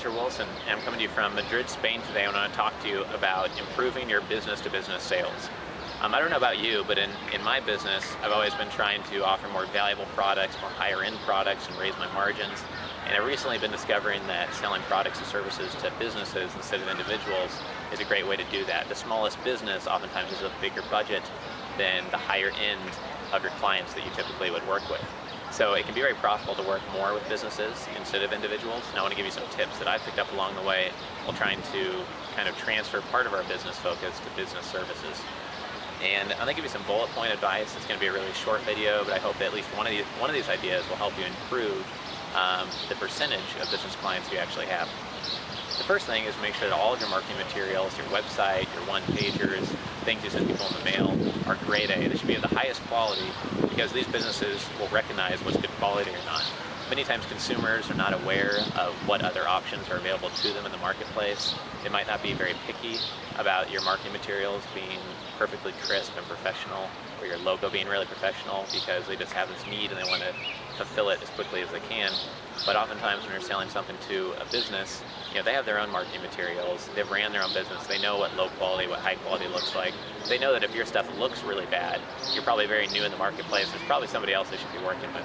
Richard Wilson, and I'm coming to you from Madrid, Spain today. I want to talk to you about improving your business-to-business sales. I don't know about you, but in my business, I've always been trying to offer more valuable products, more higher-end products, and raise my margins. And I've recently been discovering that selling products and services to businesses instead of individuals is a great way to do that. The smallest business oftentimes has a bigger budget than the higher end of your clients that you typically would work with. So it can be very profitable to work more with businesses instead of individuals. And I want to give you some tips that I've picked up along the way while trying to kind of transfer part of our business focus to business services. And I'm going to give you some bullet point advice. It's going to be a really short video, but I hope that at least one of these ideas will help you improve the percentage of business clients you actually have. The first thing is make sure that all of your marketing materials, your website, your one-pagers, things you send people in the mail are grade A. They should be of the highest quality because these businesses will recognize what's good quality or not. Many times consumers are not aware of what other options are available to them in the marketplace. They might not be very picky about your marketing materials being perfectly crisp and professional, or your logo being really professional, because they just have this need and they want to fulfill it as quickly as they can. But oftentimes when you're selling something to a business, they have their own marketing materials, they've ran their own business, they know what low quality, what high quality looks like. They know that if your stuff looks really bad, you're probably very new in the marketplace, there's probably somebody else they should be working with.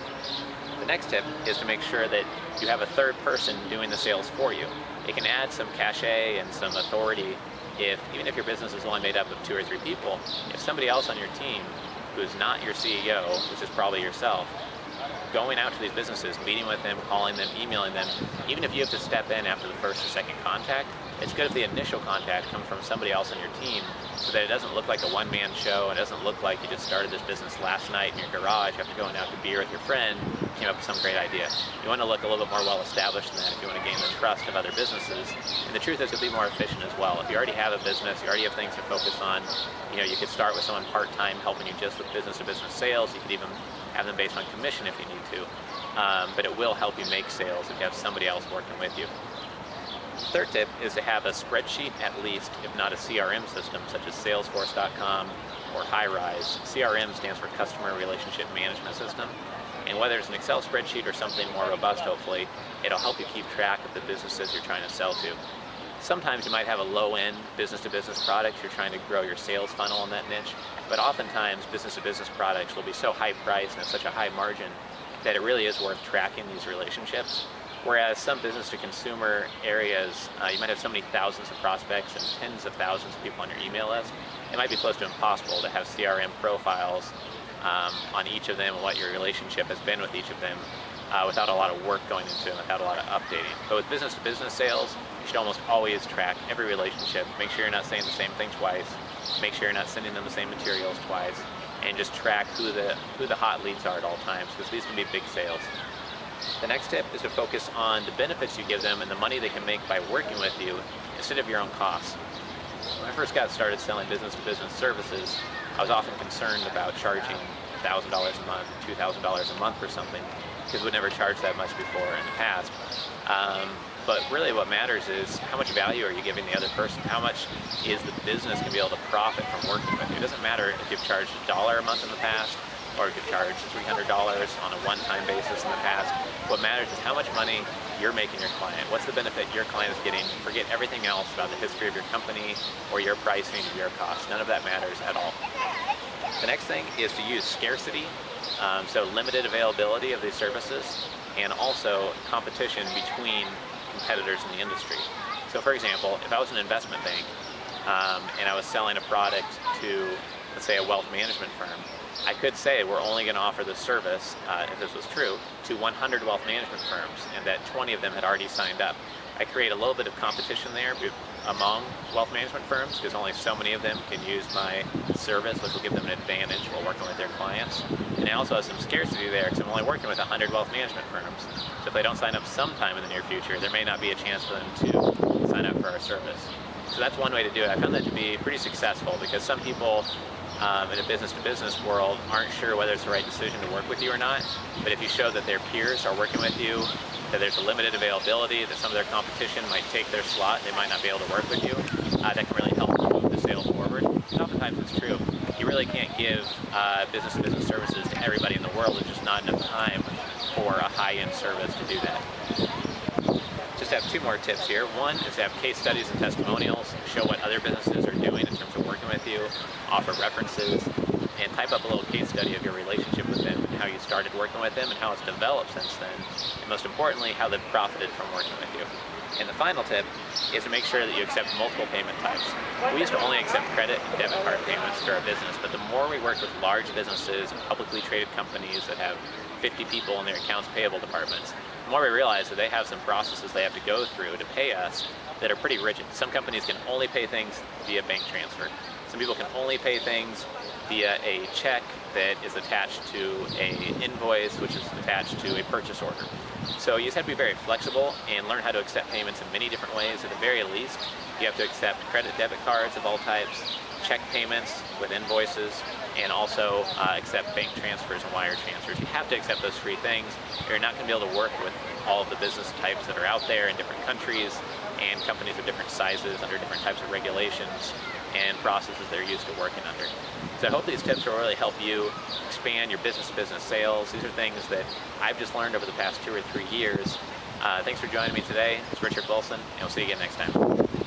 The next tip is to make sure that you have a third person doing the sales for you. It can add some cachet and some authority even if your business is only made up of 2 or 3 people. If somebody else on your team who's not your CEO, which is probably yourself, going out to these businesses, meeting with them, calling them, emailing them, even if you have to step in after the first or second contact, it's good if the initial contact comes from somebody else on your team so that it doesn't look like a one-man show. It doesn't look like you just started this business last night in your garage after going out to beer with your friend, came up with some great idea. You want to look a little bit more well-established than that if you want to gain the trust of other businesses. And the truth is, you'll be more efficient as well. If you already have a business, you already have things to focus on, you could start with someone part-time helping you just with business-to-business sales. You could even have them based on commission if you need to. But it will help you make sales if you have somebody else working with you. Third tip is to have a spreadsheet at least, if not a CRM system, such as Salesforce.com or HighRise. CRM stands for Customer Relationship Management System. And whether it's an Excel spreadsheet or something more robust, hopefully, it'll help you keep track of the businesses you're trying to sell to. Sometimes you might have a low-end business-to-business product. You're trying to grow your sales funnel in that niche. But oftentimes, business-to-business products will be so high-priced and at such a high margin that it really is worth tracking these relationships. Whereas some business-to-consumer areas, you might have so many thousands of prospects and tens of thousands of people on your email list. It might be close to impossible to have CRM profiles on each of them and what your relationship has been with each of them without a lot of work going into it, without a lot of updating. But with business-to-business sales, you should almost always track every relationship. Make sure you're not saying the same thing twice. Make sure you're not sending them the same materials twice. And just track who the hot leads are at all times, because these can be big sales. The next tip is to focus on the benefits you give them and the money they can make by working with you instead of your own costs. When I first got started selling business-to-business services, I was often concerned about charging $1,000 a month, $2,000 a month for something, because we'd never charged that much before in the past. But really what matters is how much value are you giving the other person? How much is the business going to be able to profit from working with you? It doesn't matter if you've charged $1 a month in the past, or if you've charged $300 on a one-time basis in the past. What matters is how much money you're making your client. What's the benefit your client is getting? Forget everything else about the history of your company or your pricing or your costs. None of that matters at all. The next thing is to use scarcity, so limited availability of these services, and also competition between competitors in the industry. So for example, if I was an investment bank and I was selling a product to, let's say, a wealth management firm, I could say we're only going to offer this service, if this was true, to 100 wealth management firms, and that 20 of them had already signed up. I create a little bit of competition there among wealth management firms, because only so many of them can use my service, which will give them an advantage while working with their clients. And I also have some scarcity there, because I'm only working with 100 wealth management firms. So if they don't sign up sometime in the near future, there may not be a chance for them to sign up for our service. So that's one way to do it. I found that to be pretty successful, because some people in a business-to-business world aren't sure whether it's the right decision to work with you or not. But if you show that their peers are working with you, that there's a limited availability, that some of their competition might take their slot, they might not be able to work with you, that can really help move the sale forward. And oftentimes it's true. You really can't give business-to-business services to everybody in the world. There's just not enough time for a high-end service to do that. To just have two more tips here. One is to have case studies and testimonials, show what other businesses are doing in terms of working with you, offer references, and type up a little case study of your relationship with them, how you started working with them and how it's developed since then, and most importantly, how they've profited from working with you. And the final tip is to make sure that you accept multiple payment types. We used to only accept credit and debit card payments for our business, but the more we work with large businesses and publicly traded companies that have 50 people in their accounts payable departments, the more we realize that they have some processes they have to go through to pay us that are pretty rigid. Some companies can only pay things via bank transfer. Some people can only pay things via a check that is attached to an invoice, which is attached to a purchase order. So you just have to be very flexible and learn how to accept payments in many different ways. At the very least, you have to accept credit debit cards of all types, check payments with invoices, and also accept bank transfers and wire transfers. You have to accept those three things, or you're not going to be able to work with all of the business types that are out there in different countries and companies of different sizes under different types of regulations and processes they're used to working under. So I hope these tips will really help you expand your business-to-business sales. These are things that I've just learned over the past 2 or 3 years. Thanks for joining me today. It's Richard Wilson, and we'll see you again next time.